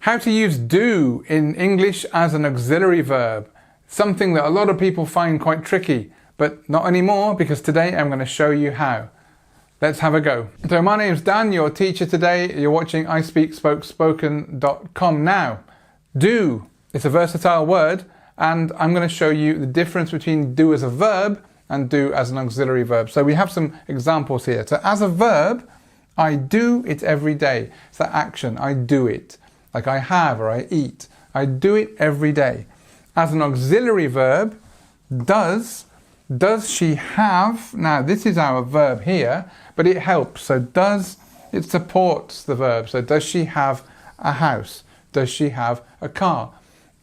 How to use do in English as an auxiliary verb. Something that a lot of people find quite tricky, but not anymore, because today I'm going to show you how. Let's have a go. So my name's Dan, your teacher today. You're watching ISpeakSpokeSpoken.com now. Do, it's a versatile word, and I'm going to show you the difference between do as a verb and do as an auxiliary verb. So we have some examples here. So as a verb, I do it every day. It's that action, I do it. Like I have or I eat. I do it every day. As an auxiliary verb, does she have, now this is our verb here, but it helps. So does, it supports the verb. So does she have a house? Does she have a car?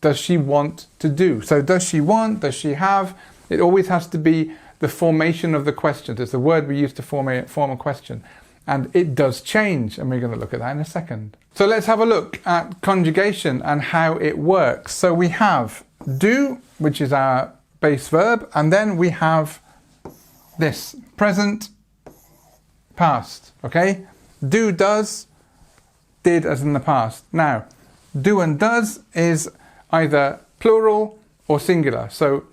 Does she want to do? So does she want, does she have? It always has to be the formation of the question. It's the word we use to form a question. And it does change, and we're going to look at that in a second. So let's have a look at conjugation and how it works. So we have do, which is our base verb, and then we have this, present, past, okay? Do, does, did as in the past. Now, do and does is either plural or singular. So,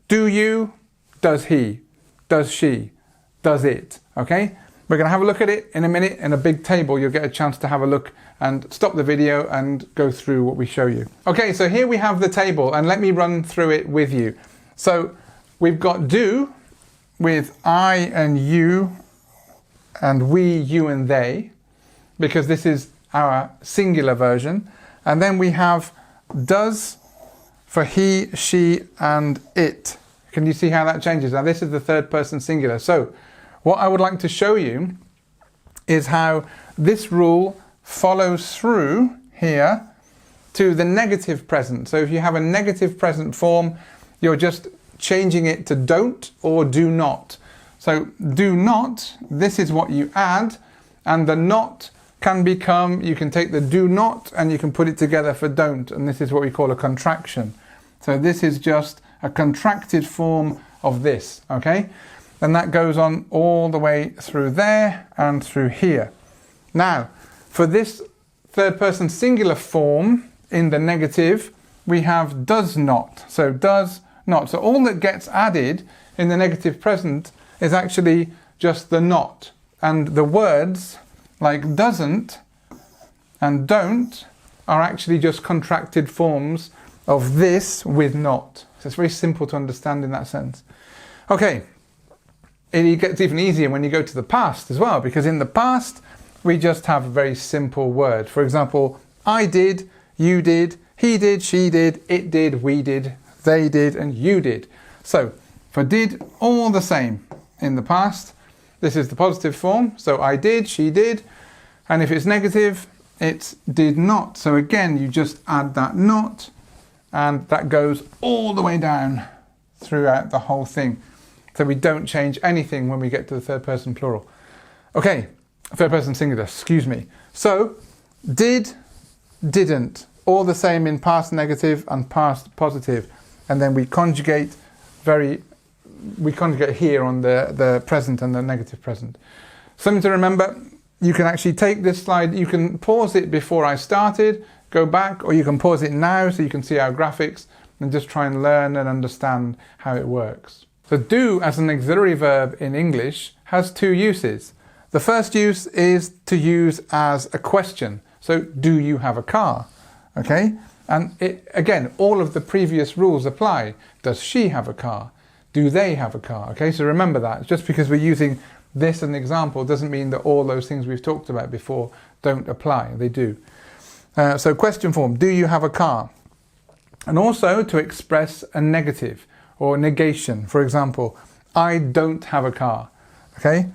do you, does he, does she, does it, okay? We're going to have a look at it in a minute in a big table. You'll get a chance to have a look and stop the video and go through what we show you. Okay, so here we have the table, and let me run through it with you. So we've got do with I and you and we, you and they, because this is our singular version. And then we have does for he, she and it. Can you see how that changes? Now this is the third person singular. So what I would like to show you is how this rule follows through here to the negative present. So if you have a negative present form, you're just changing it to don't or do not. So do not, this is what you add, and the not can become, you can take the do not and you can put it together for don't, and this is what we call a contraction. So this is just a contracted form of this, okay? And that goes on all the way through there and through here. Now, for this third person singular form in the negative, we have does not. So does not. So all that gets added in the negative present is actually just the not. And the words like doesn't and don't are actually just contracted forms of this with not. So it's very simple to understand in that sense. Okay. It gets even easier when you go to the past as well, because in the past we just have a very simple word. For example, I did, you did, he did, she did, it did, we did, they did, and you did. So for did, all the same in the past. This is the positive form. So I did, she did, and if it's negative, it's did not. So again, you just add that not, and that goes all the way down throughout the whole thing. So we don't change anything when we get to the third person plural. Okay, third person singular, excuse me. So, did, didn't, all the same in past negative and past positive. And then we conjugate here on the present and the negative present. Something to remember, you can actually take this slide, you can pause it before I started, go back, or you can pause it now so you can see our graphics and just try and learn and understand how it works. So do as an auxiliary verb in English has two uses. The first use is to use as a question. So do you have a car? Okay? And again, all of the previous rules apply. Does she have a car? Do they have a car? Okay, so remember that. Just because we're using this as an example doesn't mean that all those things we've talked about before don't apply. They do. So question form, do you have a car? And also to express a negative or negation. For example, I don't have a car, okay?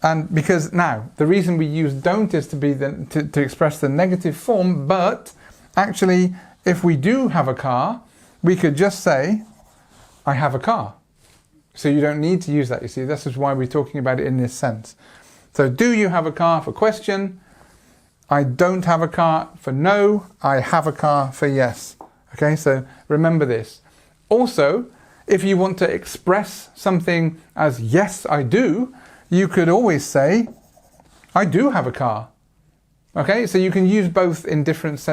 And because now, the reason we use don't is to express the negative form, but actually, if we do have a car, we could just say, I have a car. So you don't need to use that, you see, this is why we're talking about it in this sense. So do you have a car for question, I don't have a car for no, I have a car for yes. Okay, so remember this. Also, if you want to express something as yes, I do, you could always say, I do have a car. Okay, so you can use both in different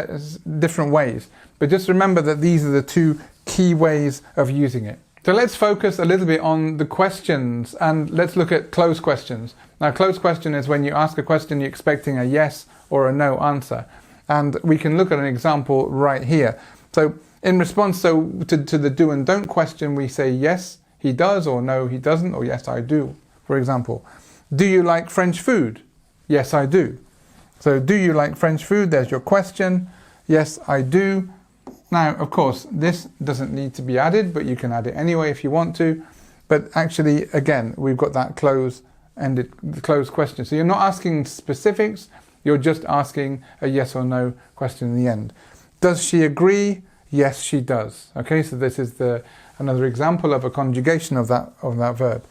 ways, but just remember that these are the two key ways of using it. So let's focus a little bit on the questions, and let's look at closed questions. Now, closed question is when you ask a question, you're expecting a yes or a no answer. And we can look at an example right here. So in response to the do and don't question, we say yes, he does, or no, he doesn't, or yes, I do. For example, do you like French food? Yes, I do. So do you like French food? There's your question. Yes, I do. Now, of course, this doesn't need to be added, but you can add it anyway if you want to. But actually, again, we've got that closed question. So you're not asking specifics, you're just asking a yes or no question in the end. Does she agree? Yes, she does. Okay, so this is another example of a conjugation of that verb.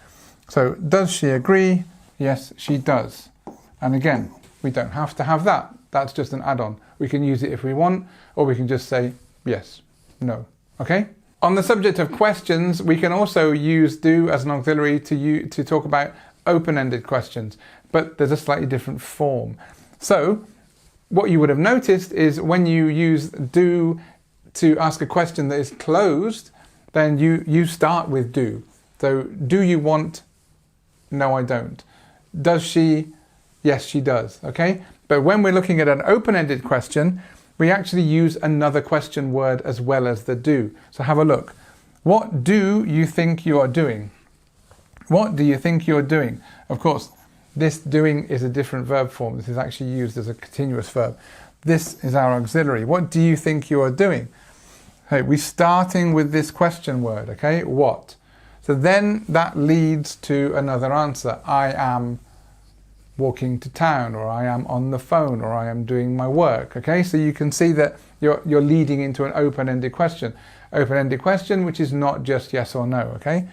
So does she agree? Yes, she does. And again, we don't have to have that. That's just an add-on. We can use it if we want, or we can just say yes, no. Okay? On the subject of questions, we can also use do as an auxiliary to talk about open-ended questions, but there's a slightly different form. So what you would have noticed is when you use do to ask a question that is closed, then you start with do. So do you want? No, I don't. Does she? Yes, she does. Okay? But when we're looking at an open-ended question, we actually use another question word as well as the do. So have a look. What do you think you are doing? What do you think you're doing? Of course, this doing is a different verb form. This is actually used as a continuous verb. This is our auxiliary. What do you think you are doing? Okay, we're starting with this question word, okay? What? So then that leads to another answer. I am walking to town, or I am on the phone, or I am doing my work, okay? So you can see that you're leading into an open-ended question. Open-ended question, which is not just yes or no, okay?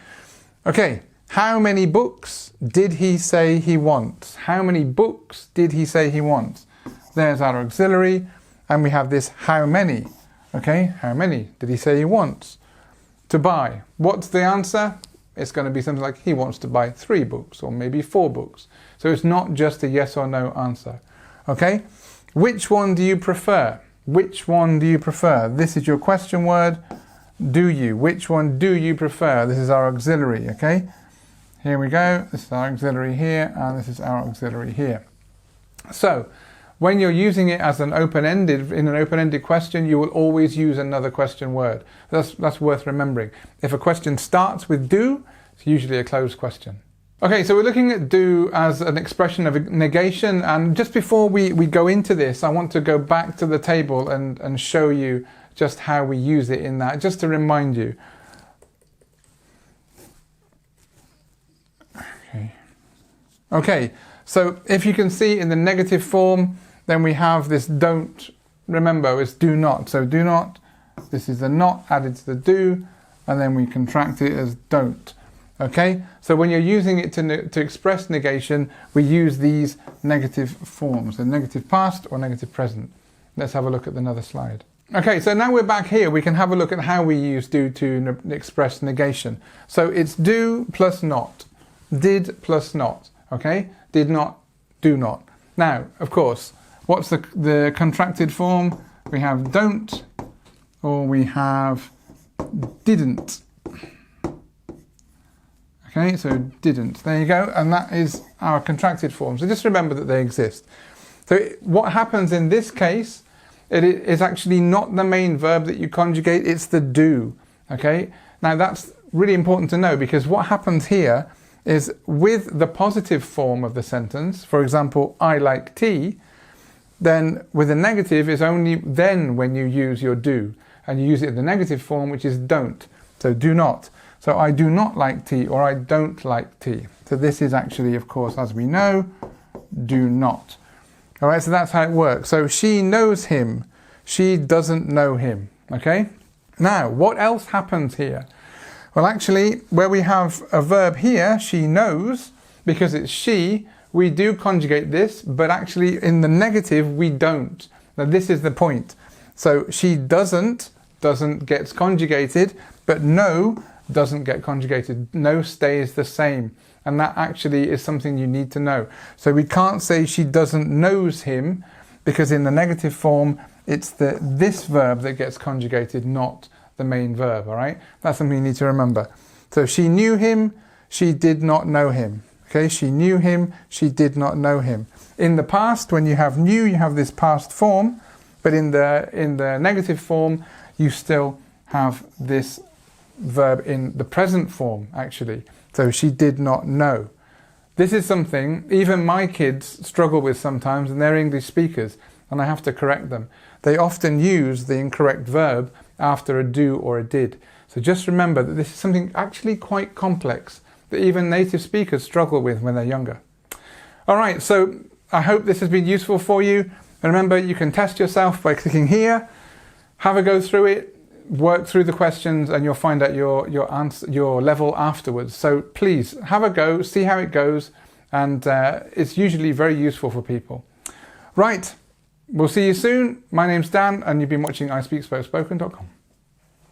Okay, how many books did he say he wants? How many books did he say he wants? There's our auxiliary, and we have this how many, okay? How many did he say he wants to buy? What's the answer? It's going to be something like he wants to buy 3 books, or maybe 4 books. So it's not just a yes or no answer, okay? Which one do you prefer? Which one do you prefer? This is your question word, do you? Which one do you prefer? This is our auxiliary, okay? Here we go, this is our auxiliary here, and this is our auxiliary here. So, when you're using it as in an open-ended question, you will always use another question word. That's worth remembering. If a question starts with do, it's usually a closed question. Okay, so we're looking at do as an expression of negation, and just before we go into this, I want to go back to the table and show you just how we use it in that, just to remind you. Okay, so if you can see in the negative form, then we have this don't. Remember, it's do not. So do not, this is the not added to the do, and then we contract it as don't. Okay, so when you're using it to express negation, we use these negative forms, the negative past or negative present. Let's have a look at another slide. Okay, so now we're back here. We can have a look at how we use do to express negation. So it's do plus not, did plus not. Okay, did not, do not. Now, of course, what's the contracted form? We have don't, or we have didn't. Okay, so didn't. There you go, and that is our contracted form. So just remember that they exist. So what happens in this case, it is actually not the main verb that you conjugate, it's the do. Okay, now that's really important to know, because what happens here is with the positive form of the sentence, for example, I like tea, then with the negative is only then when you use your do, and you use it in the negative form, which is don't. So do not. So I do not like tea, or I don't like tea. So this is actually, of course, as we know, do not. All right, so that's how it works. So she knows him, she doesn't know him. Okay? Now, what else happens here? Well, actually, where we have a verb here, she knows, because it's she, we do conjugate this, but actually in the negative, we don't. Now, this is the point. So she doesn't gets conjugated, but no doesn't get conjugated. No stays the same. And that actually is something you need to know. So we can't say she doesn't knows him, because in the negative form, it's this verb that gets conjugated, not the main verb, all right? That's something you need to remember. So she knew him, she did not know him. Okay, she knew him, she did not know him. In the past, when you have knew, you have this past form, but in the negative form, you still have this verb in the present form, actually. So she did not know. This is something even my kids struggle with sometimes, and they're English speakers, and I have to correct them. They often use the incorrect verb after a do or a did. So just remember that this is something actually quite complex that even native speakers struggle with when they're younger. All right, so I hope this has been useful for you. And remember, you can test yourself by clicking here, have a go through it, work through the questions, and you'll find out your level afterwards. So please have a go, see how it goes, and it's usually very useful for people. Right, we'll see you soon. My name's Dan, and you've been watching ISpeakSpokeSpoken.com.